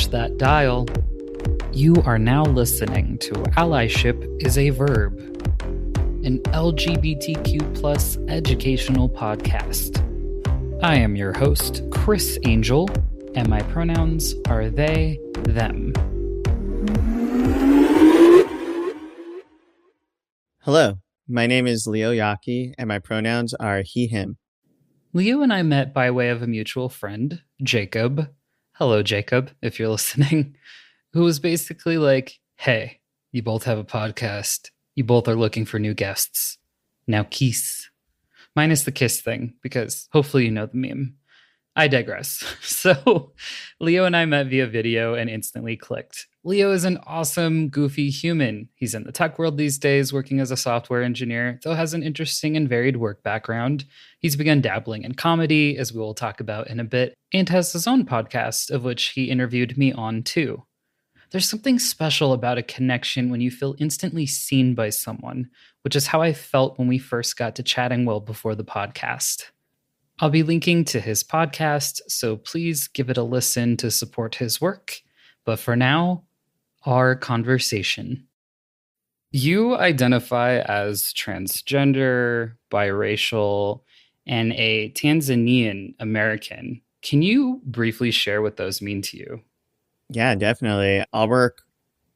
watch that dial. You are now listening to Allyship is a Verb, an LGBTQ plus educational podcast. I am your host, Chris Angel, and my pronouns are they, them. Hello, my name is Yockey, and my pronouns are he, him. Leo and I met by way of a mutual friend, Jacob. Hello, Jacob, if you're listening. Who was basically like, hey, you both have a podcast. You both are looking for new guests. Now kiss. Minus the kiss thing, because hopefully you know the meme. I digress. So Leo and I met via video and instantly clicked. Leo is an awesome, goofy human. He's in the tech world these days, working as a software engineer, though has an interesting and varied work background. He's begun dabbling in comedy, as we will talk about in a bit, and has his own podcast, of which he interviewed me on too. There's something special about a connection when you feel instantly seen by someone, which is how I felt when we first got to chatting well before the podcast. I'll be linking to his podcast, so please give it a listen to support his work. But for now, our conversation. You identify as transgender, biracial, and a Tanzanian American. Can you briefly share what those mean to you? Yeah, definitely. I'll work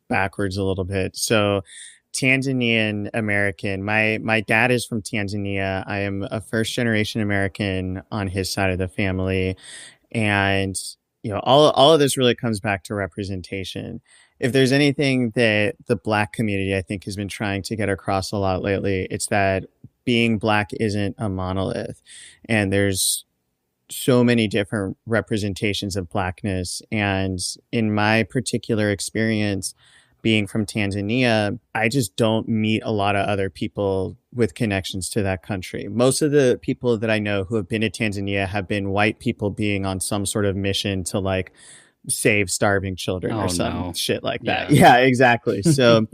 backwards a little bit. So Tanzanian American, my dad is from Tanzania. I am a first generation American on his side of the family. And, you know, all of this really comes back to representation. If there's anything that the Black community, I think, has been trying to get across a lot lately, it's that being Black isn't a monolith. And there's so many different representations of Blackness. And in my particular experience, being from Tanzania, I just don't meet a lot of other people with connections to that country. Most of the people that I know who have been to Tanzania have been white people being on some sort of mission to like save starving children or some shit like that. Yeah, exactly. So,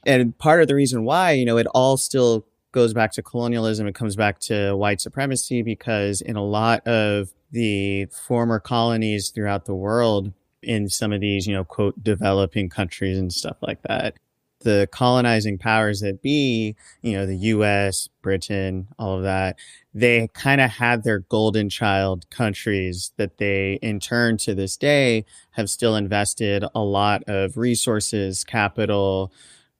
and part of the reason why, you know, it all still goes back to colonialism. It comes back to white supremacy because in a lot of the former colonies throughout the world, in some of these, you know, quote, developing countries and stuff like that, the colonizing powers that be, you know, the US, Britain, all of that, they kind of had their golden child countries that they, in turn to this day, have still invested a lot of resources, capital,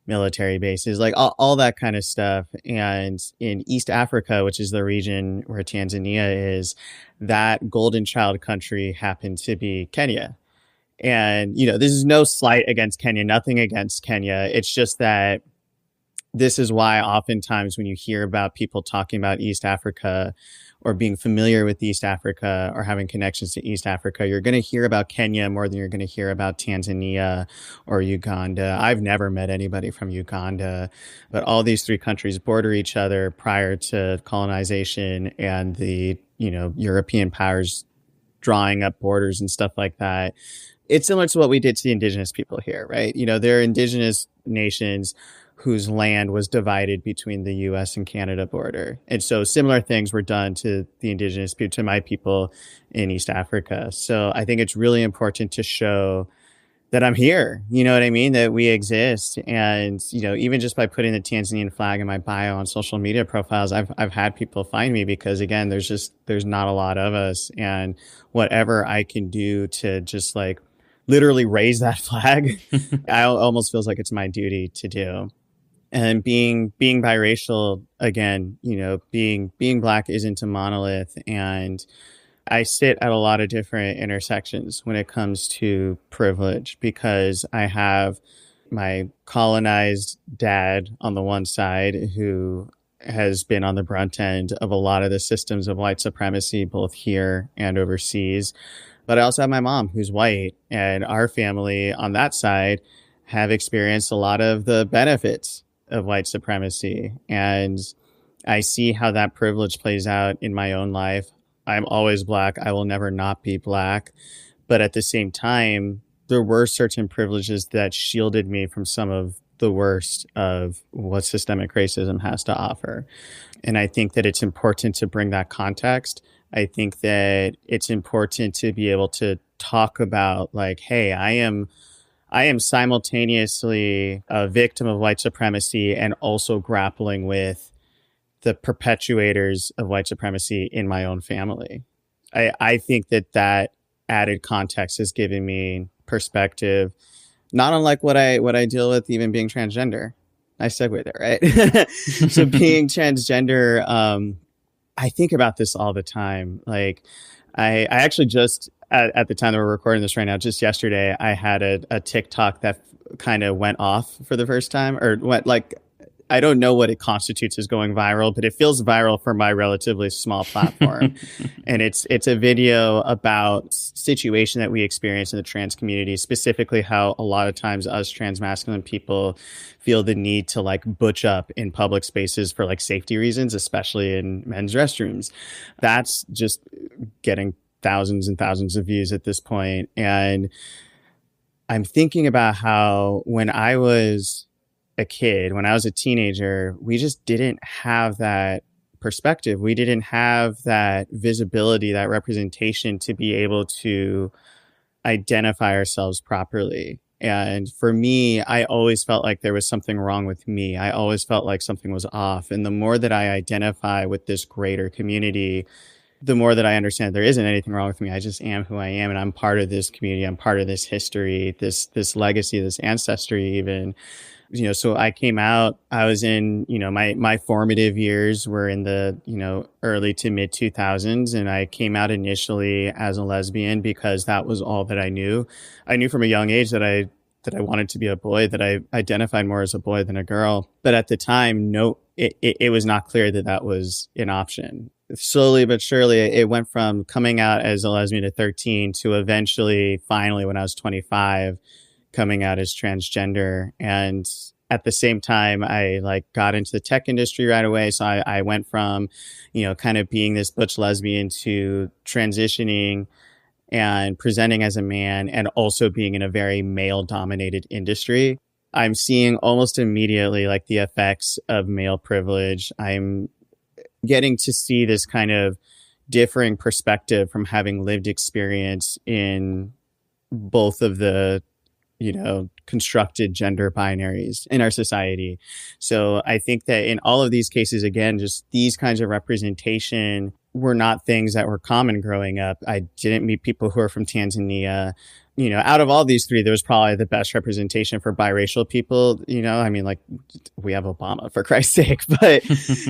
military bases, like all that kind of stuff. And in East Africa, which is the region where Tanzania is, that golden child country happened to be Kenya. And, you know, this is no slight against Kenya, nothing against Kenya. It's just that this is why oftentimes when you hear about people talking about East Africa or being familiar with East Africa or having connections to East Africa, you're going to hear about Kenya more than you're going to hear about Tanzania or Uganda. I've never met anybody from Uganda, but all these three countries border each other prior to colonization and the, you know, European powers drawing up borders and stuff like that. It's similar to what we did to the indigenous people here, right? You know, they're indigenous nations whose land was divided between the US and Canada border. And so similar things were done to the indigenous people, to my people in East Africa. So I think it's really important to show that I'm here, you know what I mean? That we exist. And, you know, even just by putting the Tanzanian flag in my bio on social media profiles, I've had people find me because, again, there's not a lot of us. And whatever I can do to just like literally raise that flag, I almost feels like it's my duty to do. And being biracial, again, you know, being Black isn't a monolith. And I sit at a lot of different intersections when it comes to privilege because I have my colonized dad on the one side who has been on the brunt end of a lot of the systems of white supremacy, both here and overseas. But I also have my mom who's white, and our family on that side have experienced a lot of the benefits of white supremacy. And I see how that privilege plays out in my own life. I'm always Black. I will never not be Black. But at the same time, there were certain privileges that shielded me from some of the worst of what systemic racism has to offer. And I think that it's important to bring that context. I think that it's important to be able to talk about like, hey, I am simultaneously a victim of white supremacy and also grappling with the perpetuators of white supremacy in my own family. I think that added context has given me perspective, not unlike what I deal with even being transgender. Nice segue there, right? So being transgender, I think about this all the time. Like I actually just at the time that we're recording this right now, just yesterday, I had a TikTok that kind of went off for the first time, or what, like, I don't know what it constitutes as going viral, but it feels viral for my relatively small platform. And it's a video about situation that we experience in the trans community, specifically how a lot of times us trans masculine people feel the need to like butch up in public spaces for like safety reasons, especially in men's restrooms. That's just getting thousands and thousands of views at this point. And I'm thinking about how when I was a kid, when I was a teenager, we just didn't have that perspective. We didn't have that visibility, that representation to be able to identify ourselves properly. And for me, I always felt like there was something wrong with me. I always felt like something was off. And the more that I identify with this greater community, the more that I understand there isn't anything wrong with me. I just am who I am, and I'm part of this community. I'm part of this history, this legacy, this ancestry even. You know, so I came out, I was in, you know, my formative years were in the, you know, early to mid 2000s. And I came out initially as a lesbian because that was all that I knew. I knew from a young age that I wanted to be a boy, that I identified more as a boy than a girl. But at the time, it was not clear that that was an option. Slowly but surely, it went from coming out as a lesbian at 13 to eventually, finally, when I was 25, coming out as transgender. And at the same time, I like got into the tech industry right away. So I went from, you know, kind of being this butch lesbian to transitioning and presenting as a man and also being in a very male dominated industry. I'm seeing almost immediately like the effects of male privilege. I'm getting to see this kind of differing perspective from having lived experience in both of the, you know, constructed gender binaries in our society. So I think that in all of these cases, again, just these kinds of representation were not things that were common growing up. I didn't meet people who are from Tanzania. You know, out of all these three, there was probably the best representation for biracial people. You know, I mean, like, we have Obama, for Christ's sake, but,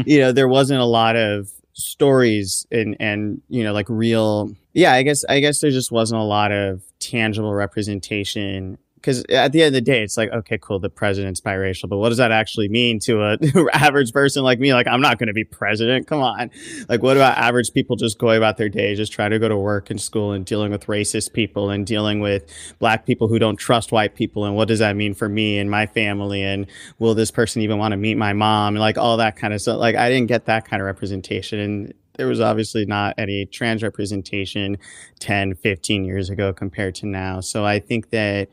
you know, there wasn't a lot of stories and, you know, like real, yeah, I guess there just wasn't a lot of tangible representation. Because at the end of the day, it's like, okay, cool, the president's biracial, but what does that actually mean to a average person like me? Like, I'm not going to be president. Come on. Like, what about average people just going about their day, just trying to go to work and school and dealing with racist people and dealing with black people who don't trust white people? And what does that mean for me and my family? And will this person even want to meet my mom? And like all that kind of stuff. Like, I didn't get that kind of representation. And there was obviously not any trans representation 10, 15 years ago compared to now. So I think that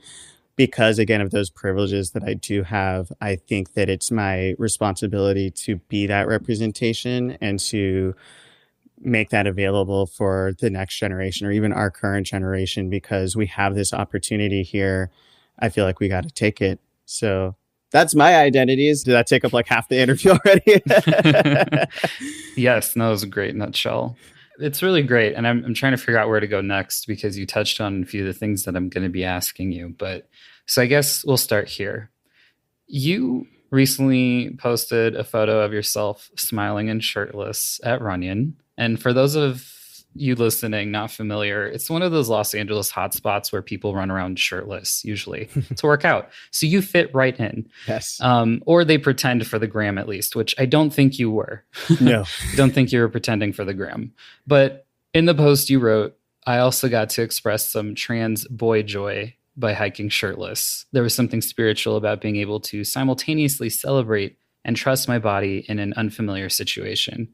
because, again, of those privileges that I do have, I think that it's my responsibility to be that representation and to make that available for the next generation or even our current generation, because we have this opportunity here. I feel like we got to take it. So that's my identities. Did that take up like half the interview already? Yes, no, it was a great nutshell. It's really great. And I'm trying to figure out where to go next because you touched on a few of the things that I'm going to be asking you. But so I guess we'll start here. You recently posted a photo of yourself smiling and shirtless at Runyon. And for those of you listening not familiar, it's one of those Los Angeles hotspots where people run around shirtless usually to work out. So you fit right in. Yes. Or they pretend for the gram at least, which I don't think you were. No. I don't think you were pretending for the gram. But in the post you wrote, I also got to express some trans boy joy by hiking shirtless. There was something spiritual about being able to simultaneously celebrate and trust my body in an unfamiliar situation.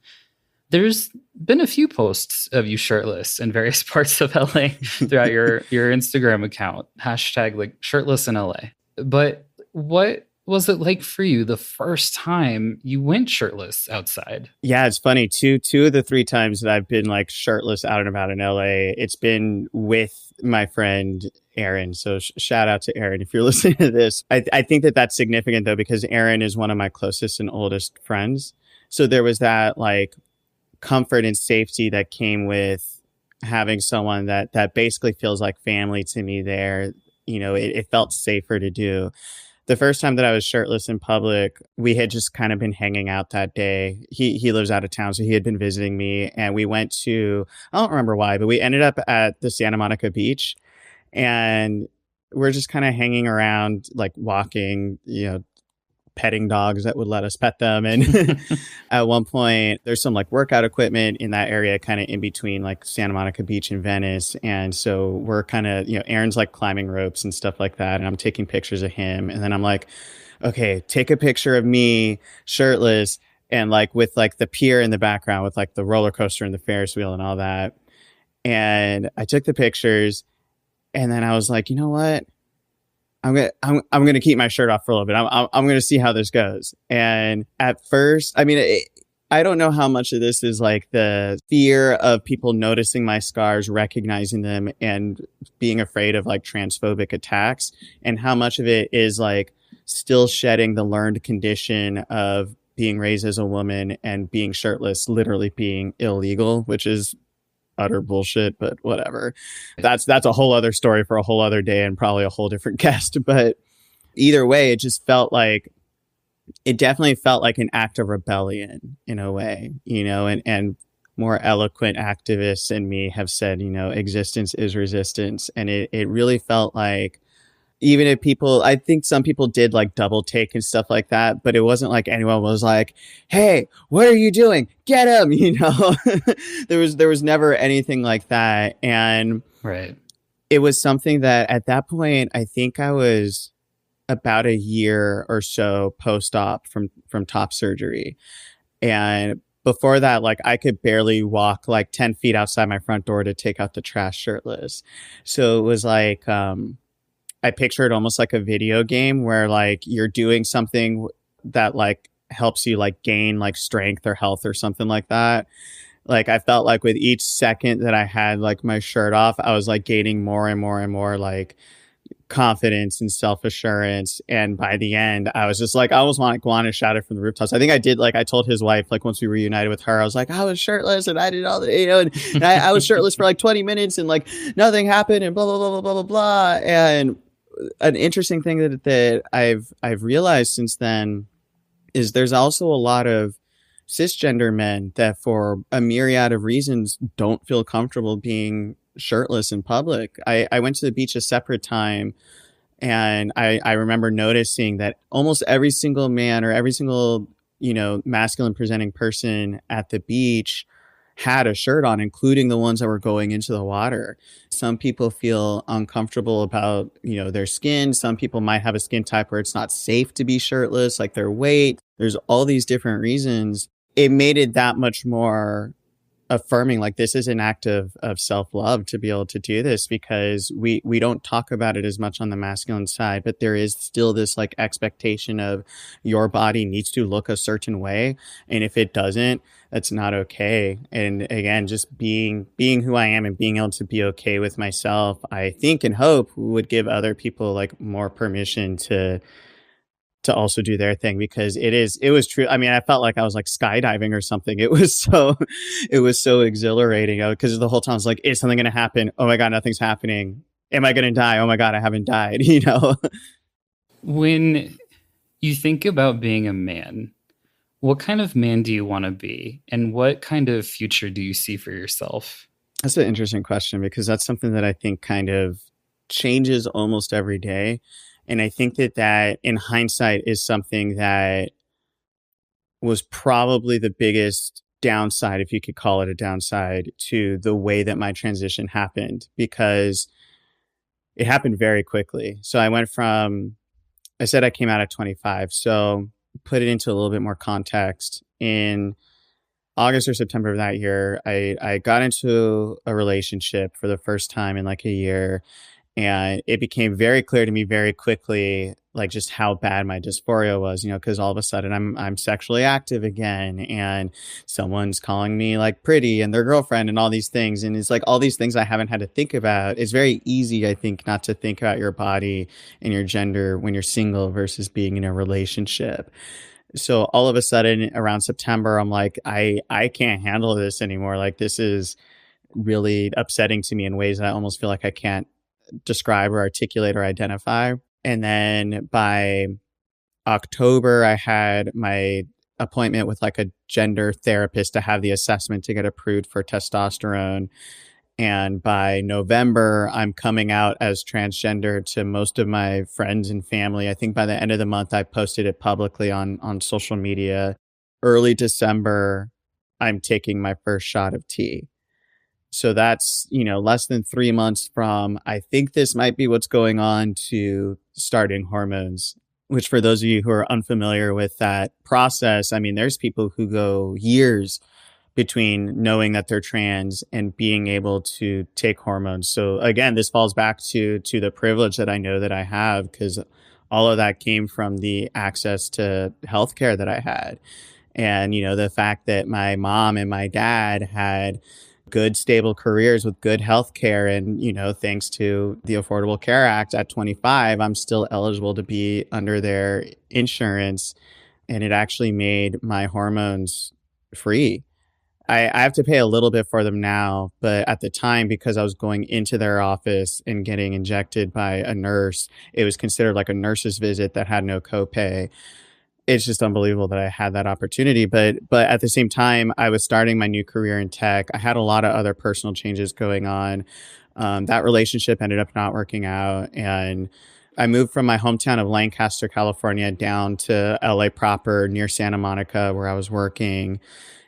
There's been a few posts of you shirtless in various parts of LA throughout your Instagram account, hashtag like shirtless in LA. But what was it like for you the first time you went shirtless outside? Yeah, it's funny. Two of the three times that I've been like shirtless out and about in LA, it's been with my friend Aaron. So shout out to Aaron if you're listening to this. I think that that's significant though, because Aaron is one of my closest and oldest friends. So there was that like comfort and safety that came with having someone that basically feels like family to me there. You know, it felt safer to do. The first time that I was shirtless in public, we had just kind of been hanging out that day. He lives out of town, so he had been visiting me, and we went to, I don't remember why, but we ended up at the Santa Monica beach, and we're just kind of hanging around, like walking, you know, petting dogs that would let us pet them. And at one point, there's some like workout equipment in that area, kind of in between like Santa Monica Beach and Venice. And so we're kind of, you know, Aaron's like climbing ropes and stuff like that. And I'm taking pictures of him. And then I'm like, okay, take a picture of me shirtless and like with like the pier in the background with like the roller coaster and the Ferris wheel and all that. And I took the pictures and then I was like, you know what? I'm gonna keep my shirt off for a little bit. I'm gonna see how this goes. And at first, I mean, I don't know how much of this is like the fear of people noticing my scars, recognizing them, and being afraid of like transphobic attacks, and how much of it is like still shedding the learned condition of being raised as a woman and being shirtless literally being illegal, which is utter bullshit, but whatever. That's a whole other story for a whole other day and probably a whole different guest. But either way, it definitely felt like an act of rebellion in a way, you know, and more eloquent activists and me have said, you know, existence is resistance. And it really felt like, even if people, I think some people did like double take and stuff like that, but it wasn't like anyone was like, hey, what are you doing? Get him, you know. There was never anything like that. And Right. it was something that at that point, I think I was about a year or so post-op from top surgery. And before that, like I could barely walk like 10 feet outside my front door to take out the trash shirtless. So it was like, I picture it almost like a video game where like you're doing something that like helps you like gain like strength or health or something like that. Like I felt like with each second that I had like my shirt off, I was like gaining more and more and more like confidence and self-assurance. And by the end, I was just like, I almost want to shout it from the rooftops. I think I did, like I told his wife, like once we reunited with her, I was like, I was shirtless and I did all the, you know, and I was shirtless for like 20 minutes and like nothing happened and blah, blah, blah, blah, blah, blah, blah. And an interesting thing that I've realized since then is there's also a lot of cisgender men that for a myriad of reasons don't feel comfortable being shirtless in public. I went to the beach a separate time and I remember noticing that almost every single man or every single, you know, masculine presenting person at the beach had a shirt on, including the ones that were going into the water. Some people feel uncomfortable about, you know, their skin. Some people might have a skin type where it's not safe to be shirtless, like their weight. There's all these different reasons. It made it that much more affirming, like this is an act of self-love to be able to do this, because we don't talk about it as much on the masculine side, but there is still this like expectation of your body needs to look a certain way, and if it doesn't, that's not okay. And again, just being who I am and being able to be okay with myself, I think and hope would give other people like more permission to also do their thing, because it was true. I mean, I felt like I was like skydiving or something. It was so exhilarating, because the whole time I was like, is something going to happen? Oh my God, nothing's happening. Am I going to die? Oh my God, I haven't died, you know? When you think about being a man, what kind of man do you want to be? And what kind of future do you see for yourself? That's an interesting question, because that's something that I think kind of changes almost every day. And I think that in hindsight is something that was probably the biggest downside, if you could call it a downside, to the way that my transition happened, because it happened very quickly. So I said I came out at 25. So put it into a little bit more context. In August or September of that year, I got into a relationship for the first time in like a year. And it became very clear to me very quickly, like just how bad my dysphoria was, because all of a sudden I'm sexually active again, and someone's calling me like pretty and their girlfriend and all these things. And it's like all these things I haven't had to think about. It's very easy, I think, not to think about your body and your gender when you're single versus being in a relationship. So all of a sudden around September, I'm like, I can't handle this anymore. Like this is really upsetting to me in ways that I almost feel like I can't describe or articulate or identify. And then by October, I had my appointment with like a gender therapist to have the assessment to get approved for testosterone. And by November, I'm coming out as transgender to most of my friends and family. I think by the end of the month, I posted it publicly on social media. Early December, I'm taking my first shot of tea. So that's, less than 3 months from, I think this might be what's going on, to starting hormones, which for those of you who are unfamiliar with that process, I mean, there's people who go years between knowing that they're trans and being able to take hormones. So again, this falls back to the privilege that I know that I have, because all of that came from the access to healthcare that I had. And, the fact that my mom and my dad had good, stable careers with good health care. And, thanks to the Affordable Care Act at 25, I'm still eligible to be under their insurance. And it actually made my hormones free. I have to pay a little bit for them now, but at the time, because I was going into their office and getting injected by a nurse, it was considered like a nurse's visit that had no copay. It's just unbelievable that I had that opportunity. But at the same time, I was starting my new career in tech. I had a lot of other personal changes going on. That relationship ended up not working out. And I moved from my hometown of Lancaster, California, down to LA proper near Santa Monica, where I was working.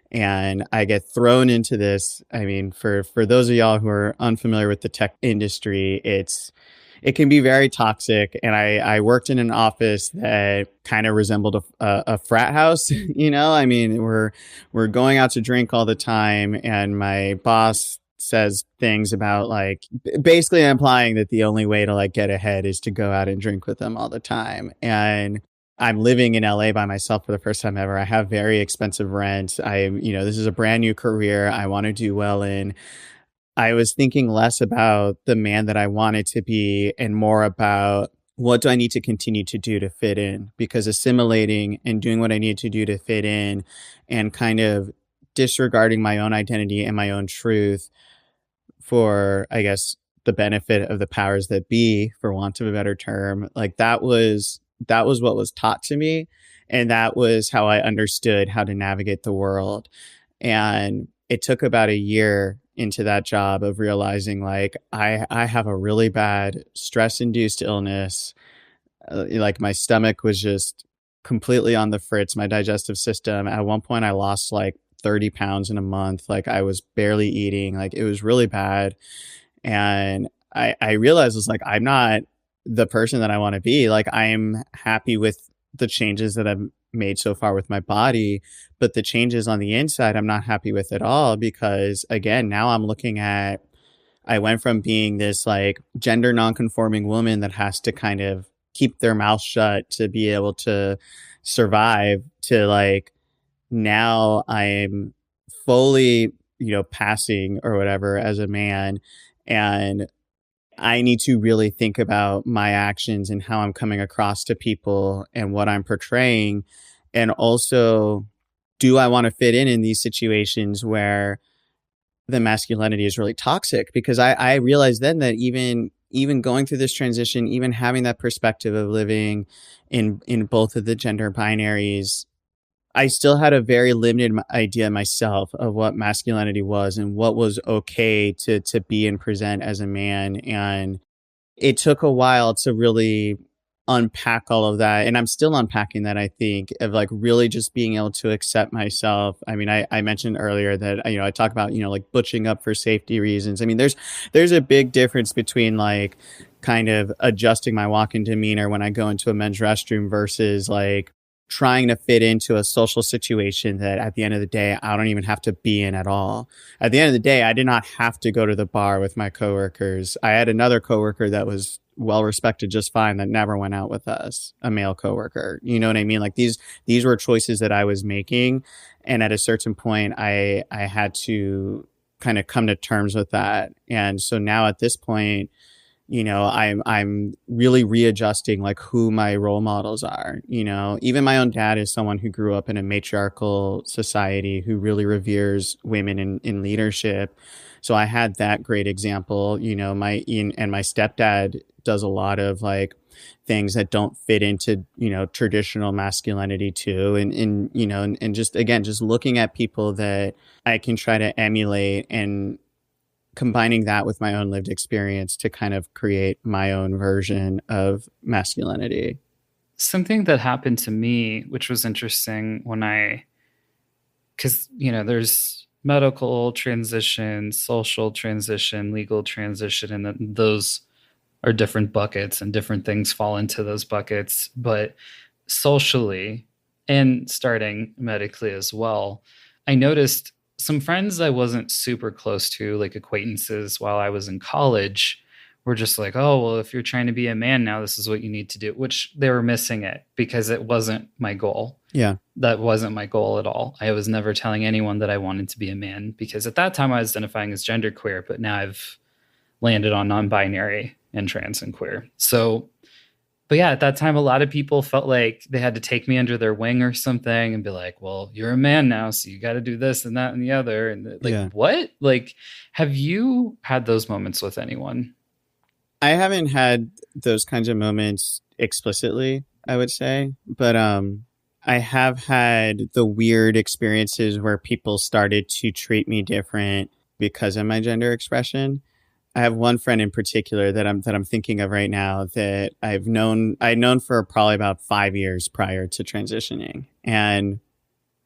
And I get thrown into this. I mean, for those of y'all who are unfamiliar with the tech industry, it can be very toxic. And I worked in an office that kind of resembled a frat house. I mean, we're going out to drink all the time. And my boss says things about like basically implying that the only way to like get ahead is to go out and drink with them all the time. And I'm living in LA by myself for the first time ever. I have very expensive rent. This is a brand new career I want to do well in. I was thinking less about the man that I wanted to be and more about what do I need to continue to do to fit in, because assimilating and doing what I need to do to fit in and kind of disregarding my own identity and my own truth for, I guess, the benefit of the powers that be, for want of a better term, like that was what was taught to me. And that was how I understood how to navigate the world. And it took about a year into that job of realizing like I have a really bad stress-induced illness. Like my stomach was just completely on the fritz, my digestive system. At one point I lost like 30 pounds in a month. Like I was barely eating. Like it was really bad. And I realized it's like, I'm not the person that I want to be. Like I am happy with the changes that I've made so far with my body, but the changes on the inside, I'm not happy with at all, because again, now I'm looking at, I went from being this like gender nonconforming woman that has to kind of keep their mouth shut to be able to survive, to like, now I'm fully, passing or whatever as a man. And I need to really think about my actions and how I'm coming across to people and what I'm portraying. And also, do I want to fit in these situations where the masculinity is really toxic? Because I realized then that even going through this transition, even having that perspective of living in both of the gender binaries, I still had a very limited idea myself of what masculinity was and what was okay to be and present as a man. And it took a while to really unpack all of that. And I'm still unpacking that, I think, of like really just being able to accept myself. I mean, I mentioned earlier that, I talk about, like butching up for safety reasons. I mean, there's a big difference between like kind of adjusting my walk-in demeanor when I go into a men's restroom versus like trying to fit into a social situation that at the end of the day, I don't even have to be in at all. At the end of the day, I did not have to go to the bar with my coworkers. I had another coworker that was well respected just fine that never went out with us, a male coworker. You know what I mean? Like these were choices that I was making. And at a certain point, I had to kind of come to terms with that. And so now at this point, I'm really readjusting like who my role models are. Even my own dad is someone who grew up in a matriarchal society who really reveres women in leadership. So I had that great example. My stepdad does a lot of like things that don't fit into traditional masculinity too, and just again just looking at people that I can try to emulate and combining that with my own lived experience to kind of create my own version of masculinity. Something that happened to me, which was interesting because, there's medical transition, social transition, legal transition, and then those are different buckets and different things fall into those buckets. But socially and starting medically as well, I noticed some friends I wasn't super close to, like acquaintances while I was in college, were just like, oh, well, if you're trying to be a man now, this is what you need to do, which they were missing it because it wasn't my goal. Yeah. That wasn't my goal at all. I was never telling anyone that I wanted to be a man because at that time I was identifying as genderqueer, but now I've landed on non-binary and trans and queer. So, but yeah, at that time, a lot of people felt like they had to take me under their wing or something and be like, well, you're a man now, so you got to do this and that and the other. And like, Yeah. What? Like, have you had those moments with anyone? I haven't had those kinds of moments explicitly, I would say, but I have had the weird experiences where people started to treat me different because of my gender expression. I have one friend in particular that I'm thinking of right now that I'd known for probably about 5 years prior to transitioning. And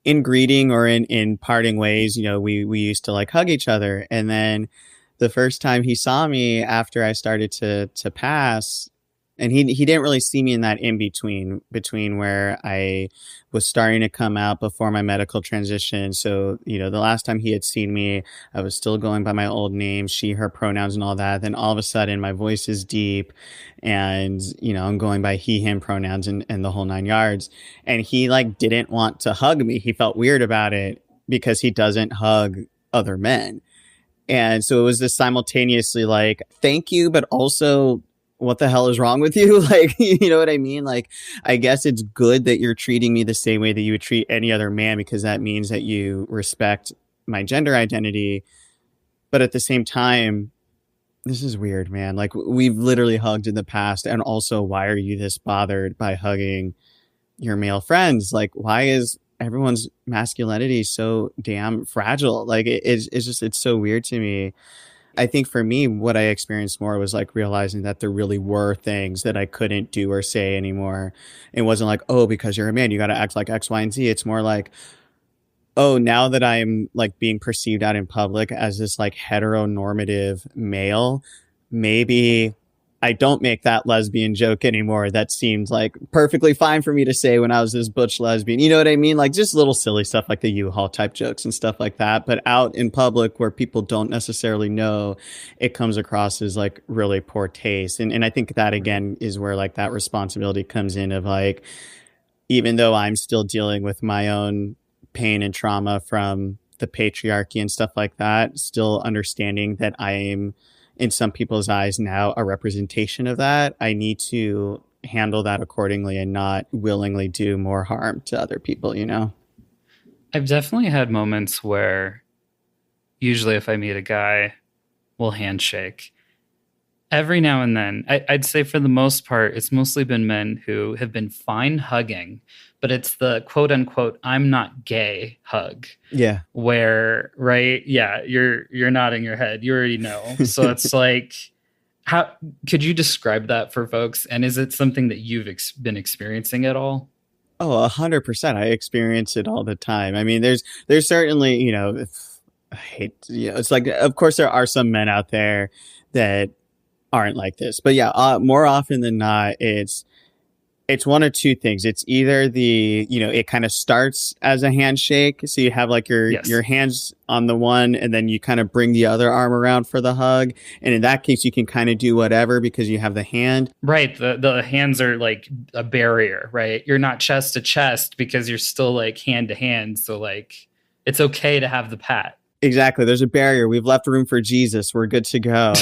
in greeting or in parting ways, we used to like hug each other. And then the first time he saw me after I started to pass, and he didn't really see me in that in between where I was starting to come out before my medical transition. So, the last time he had seen me, I was still going by my old name, she, her pronouns and all that. Then all of a sudden my voice is deep and, I'm going by he, him pronouns and the whole 9 yards. And he like didn't want to hug me. He felt weird about it because he doesn't hug other men. And so it was this simultaneously like, thank you, but also what the hell is wrong with you? Like, you know what I mean? Like, I guess it's good that you're treating me the same way that you would treat any other man, because that means that you respect my gender identity. But at the same time, this is weird, man. Like, we've literally hugged in the past. And also, why are you this bothered by hugging your male friends? Like, why is everyone's masculinity so damn fragile? Like, it's so weird to me. I think for me, what I experienced more was like realizing that there really were things that I couldn't do or say anymore. It wasn't like, oh, because you're a man, you got to act like X, Y, and Z. It's more like, oh, now that I'm like being perceived out in public as this like heteronormative male, maybe I don't make that lesbian joke anymore. That seemed like perfectly fine for me to say when I was this butch lesbian. You know what I mean? Like just little silly stuff like the U-Haul type jokes and stuff like that. But out in public where people don't necessarily know, it comes across as like really poor taste. And I think that again is where like that responsibility comes in of like, even though I'm still dealing with my own pain and trauma from the patriarchy and stuff like that, still understanding that I am, in some people's eyes now, a representation of that. I need to handle that accordingly and not willingly do more harm to other people, I've definitely had moments where usually if I meet a guy, we'll handshake. Every now and then, I'd say for the most part, it's mostly been men who have been fine hugging, but it's the quote unquote, I'm not gay hug. Yeah. Where, right? Yeah, you're nodding your head. You already know. So it's like, how could you describe that for folks? And is it something that you've been experiencing at all? Oh, 100%. I experience it all the time. I mean, there's certainly, I hate, it's like, of course there are some men out there that aren't like this, but yeah, more often than not, it's It's one of two things. It's either it kind of starts as a handshake. So you have like your Yes. hands on the one and then you kind of bring the other arm around for the hug. And in that case, you can kind of do whatever because you have the hand. Right. The hands are like a barrier, right? You're not chest to chest because you're still like hand to hand. So like it's okay to have the pat. Exactly. There's a barrier. We've left room for Jesus. We're good to go.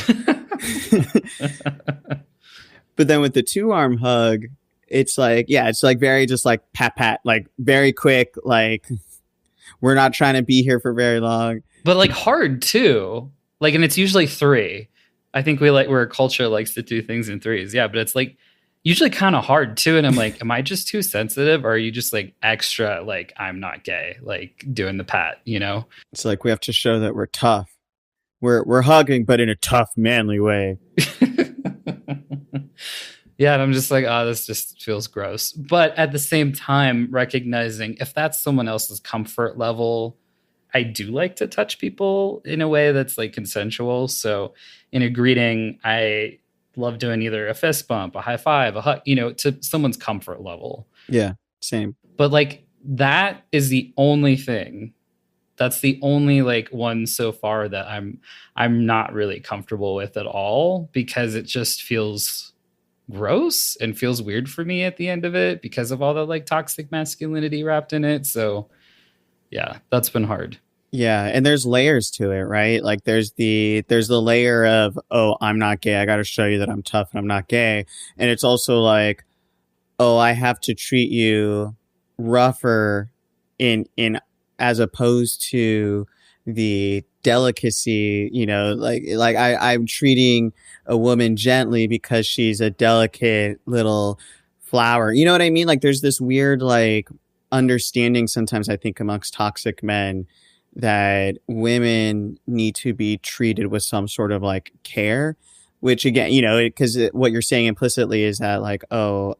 But then with the two arm hug, it's like, yeah, it's like very just like pat pat, like very quick, like we're not trying to be here for very long. But like hard too. Like, and it's usually three. I think we're a culture that likes to do things in threes. Yeah, but it's like usually kind of hard too. And I'm like, am I just too sensitive, or are you just like extra like I'm not gay, like doing the pat, you know? It's like we have to show that we're tough. We're hugging, but in a tough, manly way. Yeah, and I'm just like, oh, this just feels gross. But at the same time, recognizing if that's someone else's comfort level, I do like to touch people in a way that's like consensual. So in a greeting, I love doing either a fist bump, a high five, a hug, to someone's comfort level. Yeah, same. But like that is the only thing. That's the only like one so far that I'm not really comfortable with at all, because it just feels gross and feels weird for me at the end of it because of all the like toxic masculinity wrapped in it. So yeah, that's been hard. Yeah, and there's layers to it, right? Like there's the layer of, oh, I'm not gay. I got to show you that I'm tough and I'm not gay. And it's also like, oh, I have to treat you rougher in as opposed to the delicacy, I'm treating a woman gently because she's a delicate little flower. You know what I mean? Like there's this weird like understanding sometimes I think amongst toxic men that women need to be treated with some sort of like care, which again, because what you're saying implicitly is that like, oh,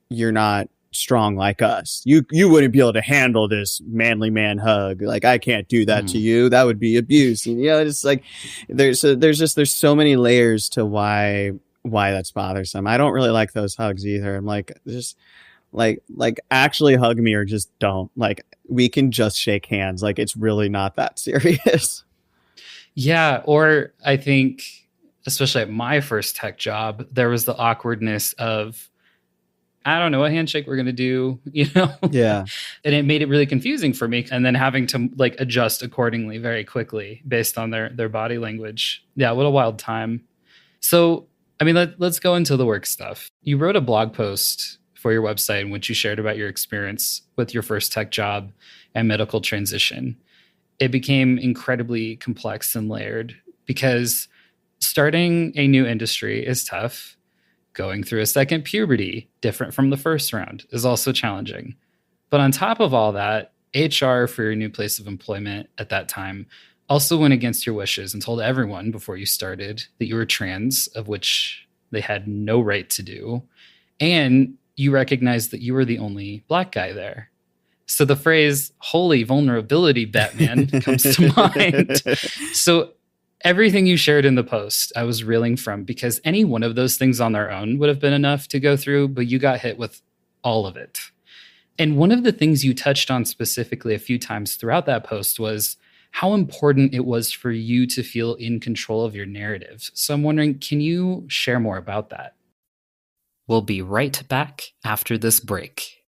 you're not strong like us. You wouldn't be able to handle this manly man hug. Like I can't do that to you. That would be abuse. And it's like there's so many layers to why that's bothersome. I don't really like those hugs either. I'm like, just like actually hug me or just don't. Like we can just shake hands. Like it's really not that serious. Yeah, or I think especially at my first tech job, there was the awkwardness of I don't know what handshake we're going to do, Yeah. And it made it really confusing for me. And then having to like adjust accordingly very quickly based on their body language. Yeah, what a wild time. So, I mean, let's go into the work stuff. You wrote a blog post for your website in which you shared about your experience with your first tech job and medical transition. It became incredibly complex and layered because starting a new industry is tough. Going through a second puberty, different from the first round, is also challenging. But on top of all that, HR for your new place of employment at that time also went against your wishes and told everyone before you started that you were trans, of which they had no right to do. And you recognized that you were the only Black guy there. So the phrase, holy vulnerability, Batman, comes to mind. So everything you shared in the post, I was reeling from, because any one of those things on their own would have been enough to go through, but you got hit with all of it. And one of the things you touched on specifically a few times throughout that post was how important it was for you to feel in control of your narrative. So I'm wondering, can you share more about that? We'll be right back after this break.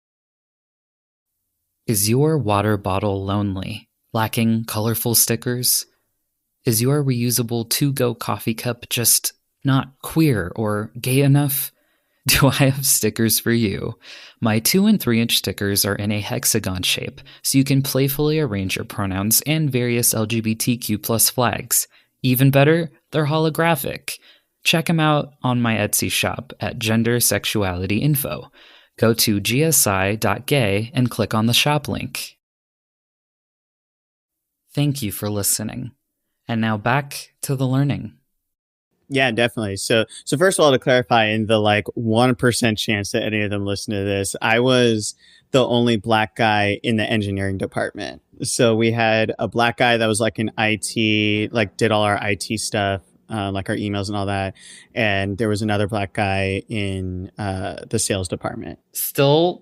Is your water bottle lonely, lacking colorful stickers? Is your reusable to-go coffee cup just not queer or gay enough? Do I have stickers for you? My 2 and 3-inch stickers are in a hexagon shape, so you can playfully arrange your pronouns and various LGBTQ plus flags. Even better, they're holographic. Check them out on my Etsy shop at Gender Sexuality Info. Go to gsi.gay and click on the shop link. Thank you for listening. And now back to the learning. Yeah, definitely. So first of all, to clarify, in the like 1% chance that any of them listen to this, I was the only Black guy in the engineering department. So we had a Black guy that was like in IT, like did all our IT stuff. like our emails and all that. And there was another Black guy in the sales department. Still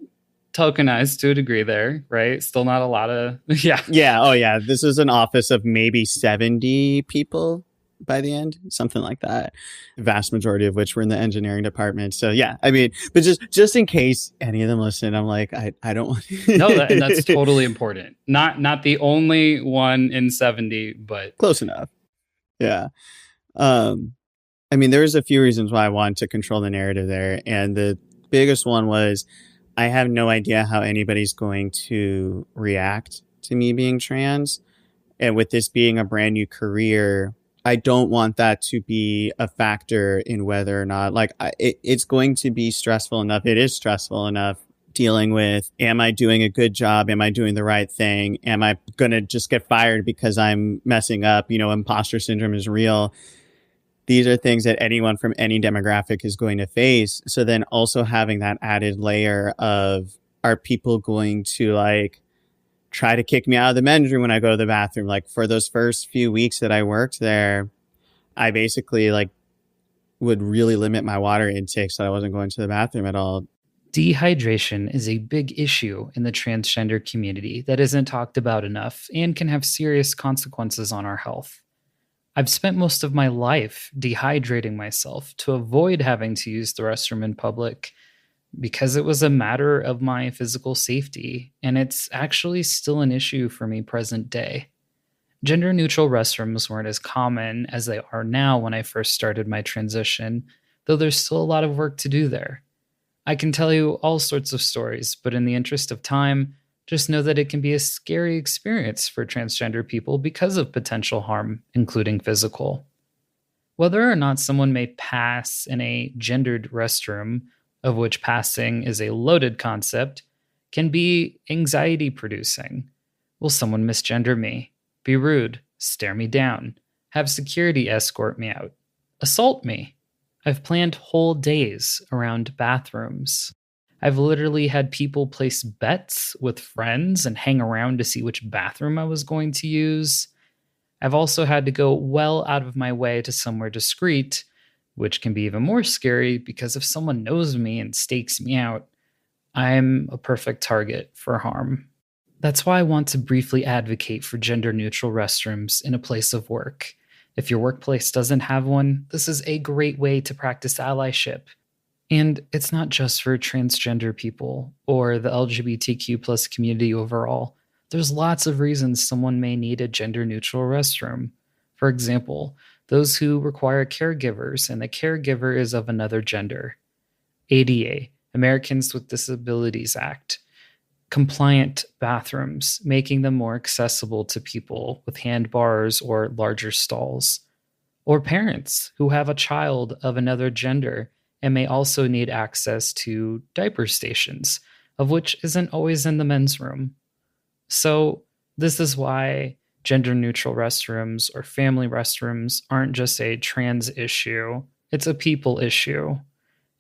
tokenized to a degree there, right? Still not a lot of, yeah. Yeah. Oh, yeah. This is an office of maybe 70 people by the end, something like that. The vast majority of which were in the engineering department. So yeah, I mean, but just in case any of them listen, I'm like, I don't want No, and that's totally important. Not the only one in 70, but close enough. Yeah. I mean, there's a few reasons why I wanted to control the narrative there. And the biggest one was I have no idea how anybody's going to react to me being trans. And with this being a brand new career, I don't want that to be a factor in whether or not, like, it's going to be stressful enough. It is stressful enough dealing with, am I doing a good job? Am I doing the right thing? Am I going to just get fired because I'm messing up? You know, imposter syndrome is real. These are things that anyone from any demographic is going to face. So then also having that added layer of, are people going to like try to kick me out of the men's room when I go to the bathroom? Like for those first few weeks that I worked there, I basically like would really limit my water intake so I wasn't going to the bathroom at all. Dehydration is a big issue in the transgender community that isn't talked about enough and can have serious consequences on our health. I've spent most of my life dehydrating myself to avoid having to use the restroom in public because it was a matter of my physical safety, and it's actually still an issue for me present day. Gender-neutral restrooms weren't as common as they are now when I first started my transition, though there's still a lot of work to do there. I can tell you all sorts of stories, but in the interest of time, just know that it can be a scary experience for transgender people because of potential harm, including physical. Whether or not someone may pass in a gendered restroom, of which passing is a loaded concept, can be anxiety producing. Will someone misgender me, be rude, stare me down, have security escort me out, assault me? I've planned whole days around bathrooms. I've literally had people place bets with friends and hang around to see which bathroom I was going to use. I've also had to go well out of my way to somewhere discreet, which can be even more scary because if someone knows me and stakes me out, I'm a perfect target for harm. That's why I want to briefly advocate for gender-neutral restrooms in a place of work. If your workplace doesn't have one, this is a great way to practice allyship. And it's not just for transgender people or the LGBTQ plus community overall. There's lots of reasons someone may need a gender-neutral restroom. For example, those who require caregivers and the caregiver is of another gender. ADA, Americans with Disabilities Act. Compliant bathrooms, making them more accessible to people with handbars or larger stalls. Or parents who have a child of another gender and may also need access to diaper stations, of which isn't always in the men's room. So this is why gender-neutral restrooms or family restrooms aren't just a trans issue, it's a people issue.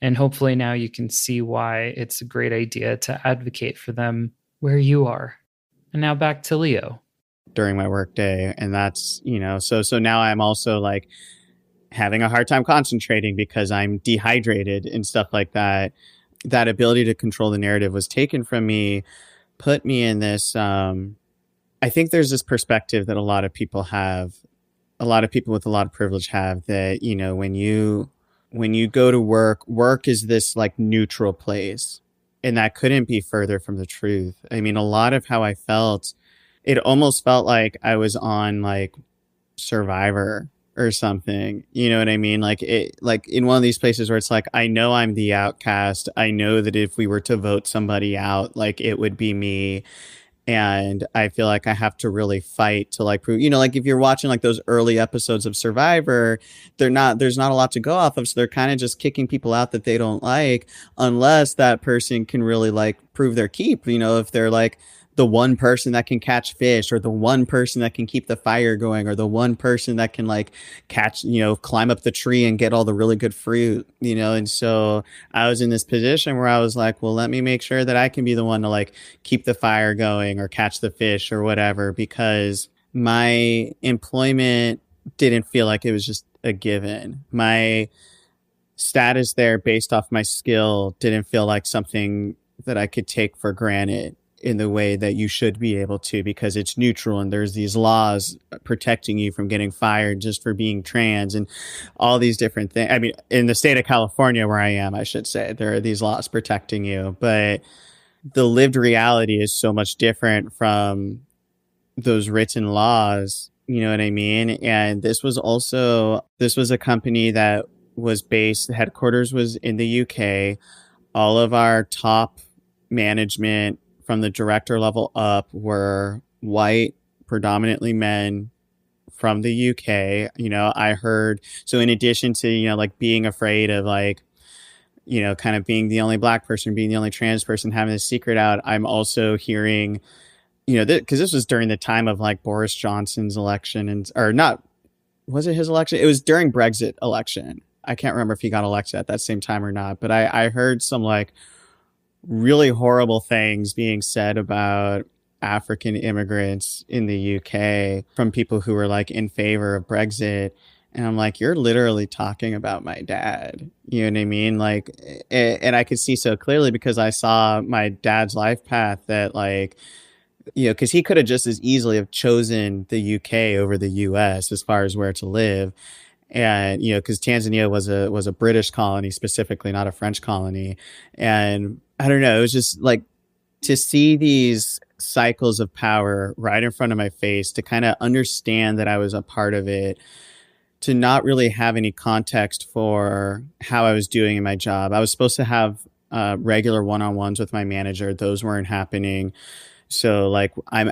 And hopefully now you can see why it's a great idea to advocate for them where you are. And now back to Leo. During my work day. And that's, you know, so now I'm also like having a hard time concentrating because I'm dehydrated and stuff like that. That ability to control the narrative was taken from me, put me in this, I think there's this perspective that a lot of people have, a lot of people with a lot of privilege have, that, you know, when you go to work is this like neutral place. And that couldn't be further from the truth. I mean, a lot of how I felt, it almost felt like I was on like Survivor or something. You know what I mean? Like in one of these places where it's like, I know I'm the outcast. I know that if we were to vote somebody out, like it would be me. And I feel like I have to really fight to like prove, you know, like if you're watching like those early episodes of Survivor, there's not a lot to go off of. So they're kind of just kicking people out that they don't like, unless that person can really like prove their keep, you know, if they're like the one person that can catch fish, or the one person that can keep the fire going, or the one person that can like catch, you know, climb up the tree and get all the really good fruit, you know. And so I was in this position where I was like, well, let me make sure that I can be the one to like keep the fire going or catch the fish or whatever, because my employment didn't feel like it was just a given. My status there based off my skill didn't feel like something that I could take for granted in the way that you should be able to, because it's neutral and there's these laws protecting you from getting fired just for being trans and all these different things. I mean, in the state of California where I am, I should say, there are these laws protecting you, but the lived reality is so much different from those written laws. You know what I mean? And this was a company that was based, the headquarters was in the UK. All of our top management from the director level up were white, predominantly men from the UK. You know, I heard, so in addition to, you know, like being afraid of like, you know, kind of being the only black person, being the only trans person, having this secret out, I'm also hearing, you know, because this was during the time of like Boris Johnson's election, and or not, was it his election? It was during Brexit election. I can't remember if he got elected at that same time or not, but I heard some like really horrible things being said about African immigrants in the UK from people who were like in favor of Brexit. And I'm like, you're literally talking about my dad. You know what I mean? Like, and I could see so clearly because I saw my dad's life path that like, you know, because he could have just as easily have chosen the UK over the US as far as where to live. And, you know, because Tanzania was a British colony specifically, not a French colony. And I don't know, it was just like to see these cycles of power right in front of my face, to kind of understand that I was a part of it, to not really have any context for how I was doing in my job. I was supposed to have regular one-on-ones with my manager. Those weren't happening. So like I'm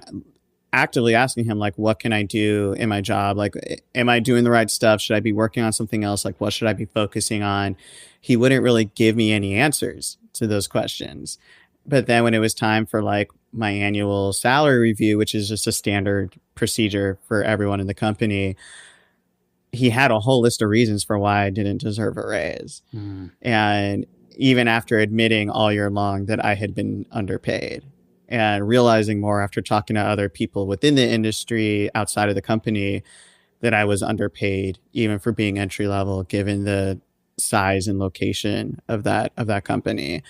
actively asking him, like, what can I do in my job? Like, am I doing the right stuff? Should I be working on something else? Like, what should I be focusing on? He wouldn't really give me any answers to those questions. But then when it was time for like my annual salary review, which is just a standard procedure for everyone in the company, he had a whole list of reasons for why I didn't deserve a raise. And even after admitting all year long that I had been underpaid, and realizing more after talking to other people within the industry outside of the company that I was underpaid, even for being entry level, given the size and location of that company.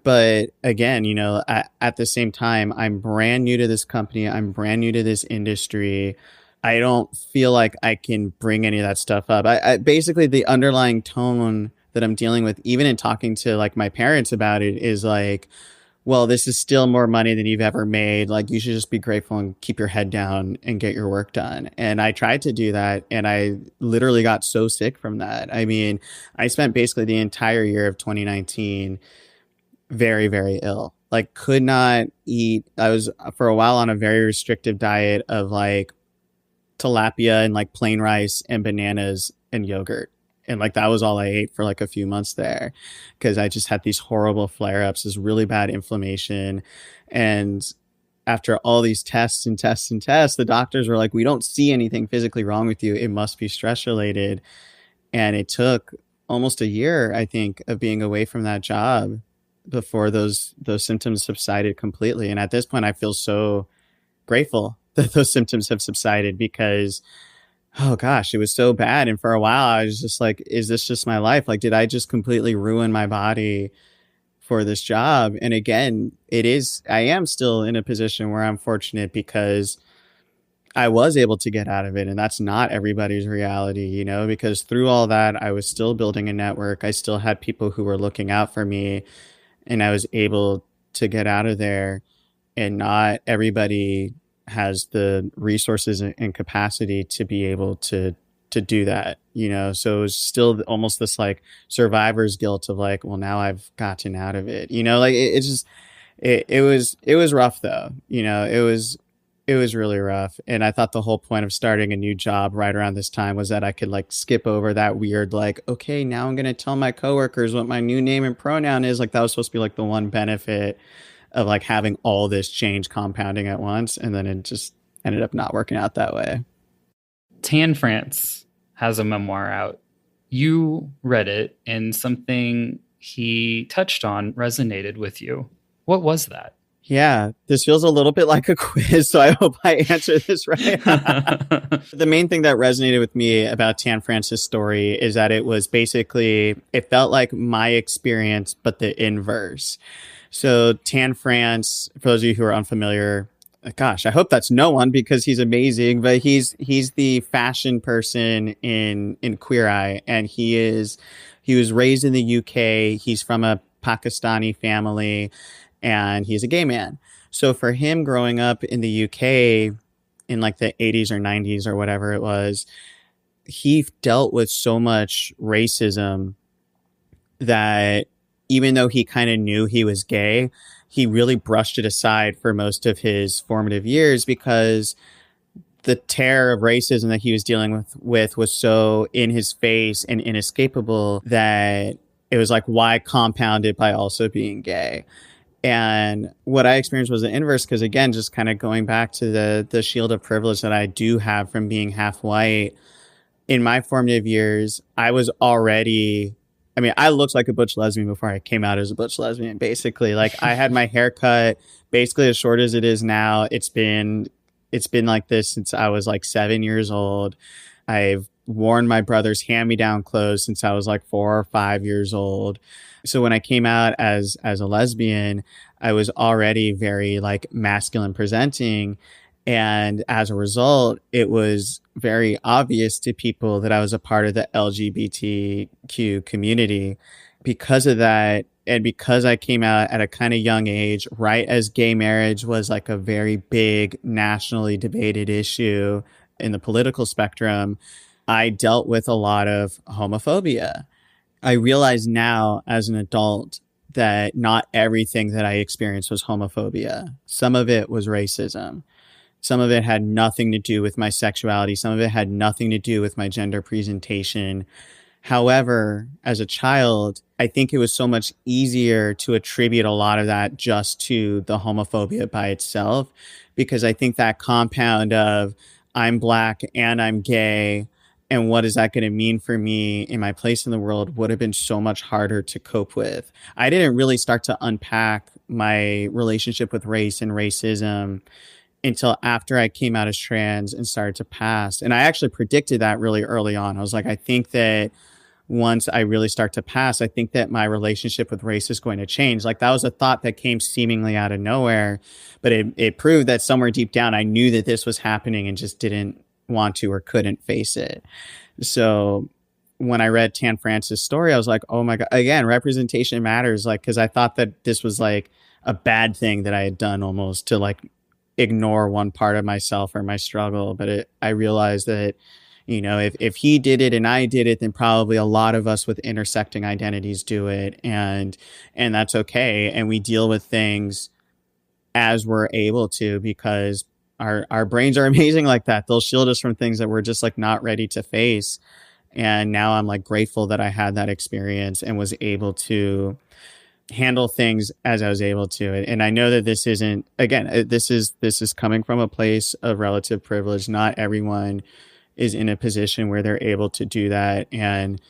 But again, you know, at the same time, I'm brand new to this company. I'm brand new to this industry. I don't feel like I can bring any of that stuff up. I basically, the underlying tone that I'm dealing with, even in talking to like my parents about it, is like, well, this is still more money than you've ever made. Like, you should just be grateful and keep your head down and get your work done. And I tried to do that, and I literally got so sick from that. I mean, I spent basically the entire year of 2019 very, very ill. Like, could not eat. I was for a while on a very restrictive diet of like tilapia and like plain rice and bananas and yogurt. And like that was all I ate for like a few months there, because I just had these horrible flare-ups, this really bad inflammation. And after all these tests and tests and tests, the doctors were like, we don't see anything physically wrong with you. It must be stress related. And it took almost a year, I think, of being away from that job before those symptoms subsided completely. And at this point, I feel so grateful that those symptoms have subsided, because oh gosh, it was so bad. And for a while, I was just like, is this just my life? Like, did I just completely ruin my body for this job? And again, I am still in a position where I'm fortunate because I was able to get out of it. And that's not everybody's reality, you know, because through all that, I was still building a network. I still had people who were looking out for me, and I was able to get out of there. And not everybody has the resources and capacity to be able to do that, you know? So it was still almost this like survivor's guilt of like, well, now I've gotten out of it, you know, like it's just, it was rough though, you know, it was really rough. And I thought the whole point of starting a new job right around this time was that I could like skip over that weird, like, okay, now I'm going to tell my coworkers what my new name and pronoun is. Like that was supposed to be like the one benefit of like having all this change compounding at once. And then it just ended up not working out that way. Tan France has a memoir out. You read it, and something he touched on resonated with you. What was that? Yeah, this feels a little bit like a quiz, so I hope I answer this right. The main thing that resonated with me about Tan France's story is that it was basically, it felt like my experience, but the inverse. So Tan France, for those of you who are unfamiliar, gosh, I hope that's no one because he's amazing, but he's the fashion person in Queer Eye, and he was raised in the UK. He's from a Pakistani family, and he's a gay man. So for him growing up in the UK in like the 80s or 90s or whatever it was, he dealt with so much racism that even though he kind of knew he was gay, he really brushed it aside for most of his formative years because the terror of racism that he was dealing with was so in his face and inescapable that it was like, why compound it by also being gay? And what I experienced was the inverse, because again, just kind of going back to the shield of privilege that I do have from being half white. In my formative years, I was already, I mean, I looked like a butch lesbian before I came out as a butch lesbian, basically. Like I had my hair cut basically as short as it is now. It's been like this since I was like 7 years old. I've worn my brother's hand-me-down clothes since I was like 4 or 5 years old. So when I came out as a lesbian, I was already very like masculine presenting. And as a result, it was very obvious to people that I was a part of the LGBTQ community. Because of that, and because I came out at a kind of young age, right as gay marriage was like a very big nationally debated issue in the political spectrum, I dealt with a lot of homophobia. I realize now as an adult that not everything that I experienced was homophobia. Some of it was racism. Some of it had nothing to do with my sexuality. Some of it had nothing to do with my gender presentation. However, as a child, I think it was so much easier to attribute a lot of that just to the homophobia by itself, because I think that compound of I'm Black and I'm gay, and what is that going to mean for me in my place in the world would have been so much harder to cope with. I didn't really start to unpack my relationship with race and racism until after I came out as trans and started to pass. And I actually predicted that really early on. I was like, I think that once I really start to pass, I think that my relationship with race is going to change. Like that was a thought that came seemingly out of nowhere, but it proved that somewhere deep down, I knew that this was happening and just didn't want to or couldn't face it. So when I read Tan France's story, I was like, oh my God, again, representation matters. Like, cause I thought that this was like a bad thing that I had done almost to like ignore one part of myself or my struggle. But I realized that, you know, if he did it and I did it, then probably a lot of us with intersecting identities do it. And that's okay. And we deal with things as we're able to, because our brains are amazing like that. They'll shield us from things that we're just like not ready to face. And now I'm like grateful that I had that experience and was able to handle things as I was able to. And I know that this isn't, again, this is coming from a place of relative privilege. Not everyone is in a position where they're able to do that. And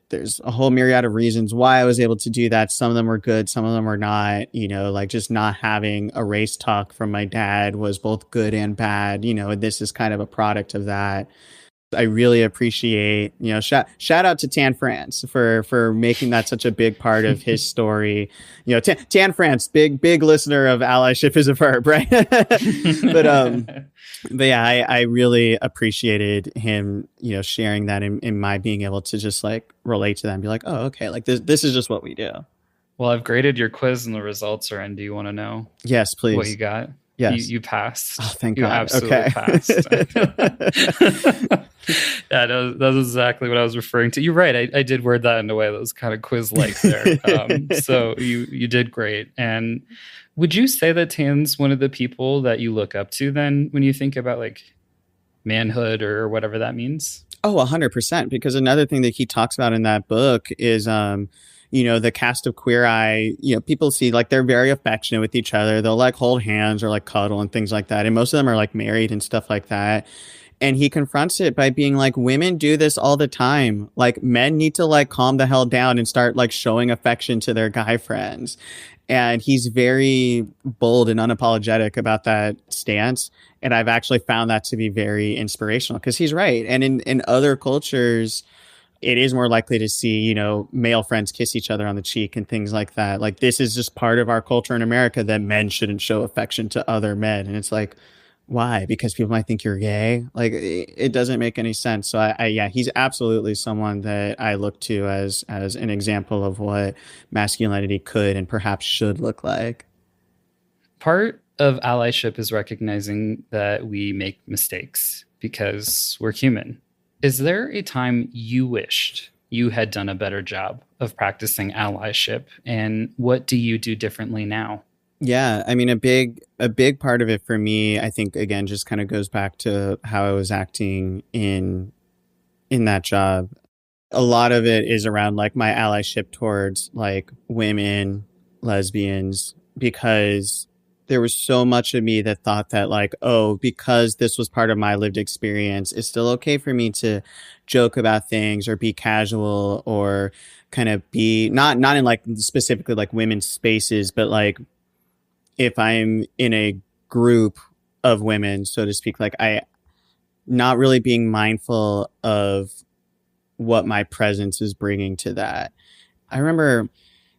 there's a whole myriad of reasons why I was able to do that. Some of them were good, some of them were not. You know, like just not having a race talk from my dad was both good and bad, you know, and this is kind of a product of that. I really appreciate, you know, shout out to Tan France for making that such a big part of his story. You know, Tan France, big listener of Allyship is a Verb, right? But yeah, I really appreciated him, you know, sharing that in my being able to just like relate to that and be like, oh, okay, like this is just what we do. Well, I've graded your quiz and the results are in. Do you want to know? Yes, please. What you got? Yes. You passed. Oh, thank you God. absolutely Okay. passed. Yeah, that was exactly what I was referring to. You're right. I did word that in a way that was kind of quiz-like there. So you did great. And would you say that Tan's one of the people that you look up to then when you think about like manhood or whatever that means? Oh, 100%. Because another thing that he talks about in that book is, you know, the cast of Queer Eye, you know, people see like they're very affectionate with each other. They'll like hold hands or like cuddle and things like that. And most of them are like married and stuff like that. And he confronts it by being like, women do this all the time. Like, men need to like calm the hell down and start like showing affection to their guy friends. And he's very bold and unapologetic about that stance. And I've actually found that to be very inspirational because he's right. And in other cultures, it is more likely to see, you know, male friends kiss each other on the cheek and things like that. Like, this is just part of our culture in America that men shouldn't show affection to other men. And it's like, why? Because people might think you're gay. Like, it doesn't make any sense. So yeah, he's absolutely someone that I look to as an example of what masculinity could and perhaps should look like. Part of allyship is recognizing that we make mistakes because we're human. Is there a time you wished you had done a better job of practicing allyship, and what do you do differently now? Yeah, I mean, a big part of it for me, I think, again, just kind of goes back to how I was acting in that job. A lot of it is around like my allyship towards like women, lesbians, because there was so much of me that thought that like, oh, because this was part of my lived experience, it's still okay for me to joke about things or be casual or kind of be not in like specifically like women's spaces, but like if I'm in a group of women, so to speak, like I not really being mindful of what my presence is bringing to that. I remember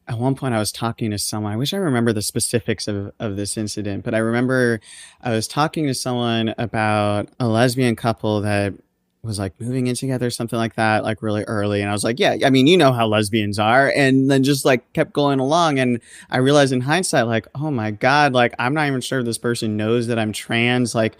at one point I was talking to someone. I wish I remember the specifics of this incident, but I remember I was talking to someone about a lesbian couple that was like moving in together, something like that, like really early. And I was like, yeah, I mean, you know how lesbians are. And then just like kept going along. And I realized in hindsight, like, oh my God, like I'm not even sure this person knows that I'm trans. Like,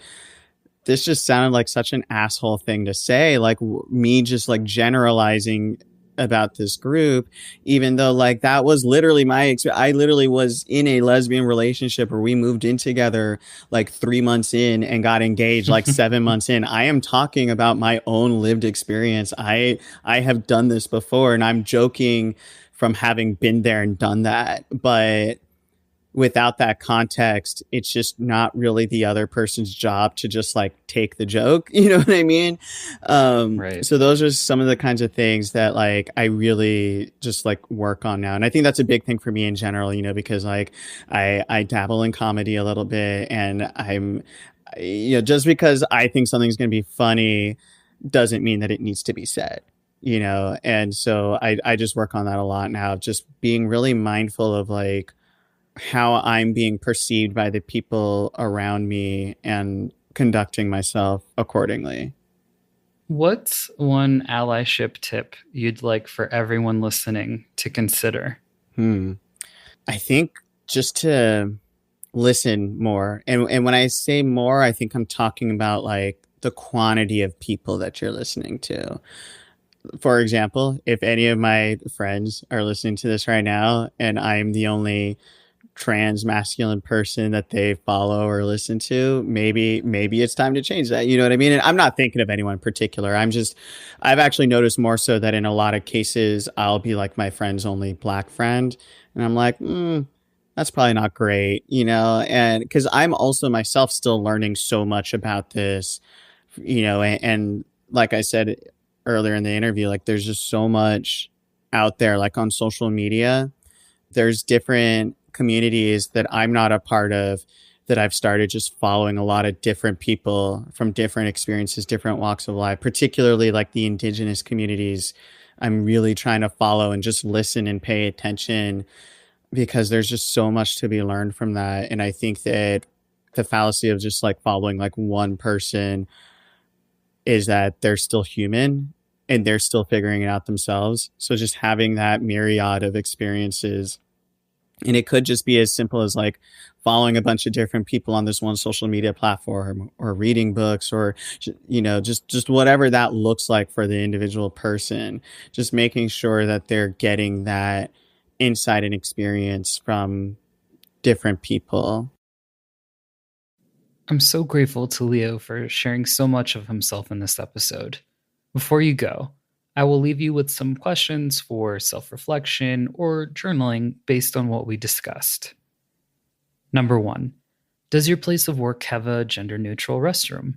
this just sounded like such an asshole thing to say, like me just like generalizing about this group, even though like that was literally my experience. I literally was in a lesbian relationship where we moved in together like 3 months in and got engaged like 7 months in. I am talking about my own lived experience. I have done this before, and I'm joking from having been there and done that, but without that context, it's just not really the other person's job to just like take the joke. You know what I mean? Right. So those are some of the kinds of things that like I really just like work on now. And I think that's a big thing for me in general, you know, because like I dabble in comedy a little bit, and you know, just because I think something's going to be funny doesn't mean that it needs to be said. You know, and so I just work on that a lot now, just being really mindful of like how I'm being perceived by the people around me and conducting myself accordingly. What's one allyship tip you'd like for everyone listening to consider? Hmm. I think just to listen more. And when I say more, I think I'm talking about like the quantity of people that you're listening to. For example, if any of my friends are listening to this right now and I'm the only trans masculine person that they follow or listen to, maybe it's time to change that. You know what I mean? And I'm not thinking of anyone in particular. I've actually noticed more so that in a lot of cases I'll be like my friend's only black friend, and I'm like, that's probably not great, you know. And because I'm also myself still learning so much about this, you know, and like I said earlier in the interview, like there's just so much out there, like on social media. There's different communities that I'm not a part of that I've started just following a lot of different people from different experiences, different walks of life, particularly like the indigenous communities. I'm really trying to follow and just listen and pay attention because there's just so much to be learned from that. And I think that the fallacy of just like following like one person is that they're still human and they're still figuring it out themselves. So just having that myriad of experiences, and it could just be as simple as like following a bunch of different people on this one social media platform or reading books or, you know, just whatever that looks like for the individual person, just making sure that they're getting that insight and experience from different people. I'm so grateful to Leo for sharing so much of himself in this episode. Before you go, I will leave you with some questions for self reflection or journaling based on what we discussed. Number one, does your place of work have a gender neutral restroom?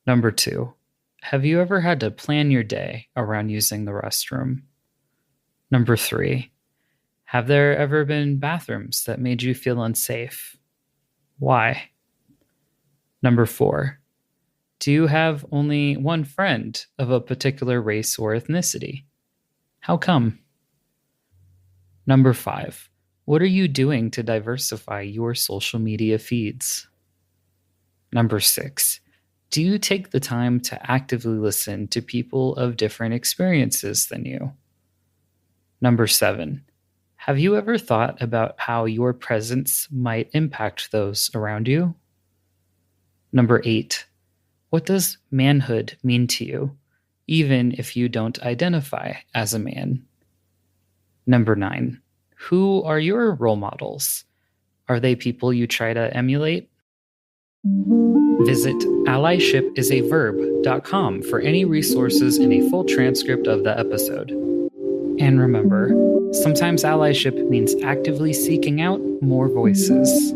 Number 2, have you ever had to plan your day around using the restroom? Number 3, have there ever been bathrooms that made you feel unsafe? Why? Number 4, do you have only one friend of a particular race or ethnicity? How come? Number 5, what are you doing to diversify your social media feeds? Number 6, do you take the time to actively listen to people of different experiences than you? Number 7, have you ever thought about how your presence might impact those around you? Number 8, what does manhood mean to you, even if you don't identify as a man? Number 9, who are your role models? Are they people you try to emulate? Visit allyshipisaverb.com for any resources and a full transcript of the episode. And remember, sometimes allyship means actively seeking out more voices.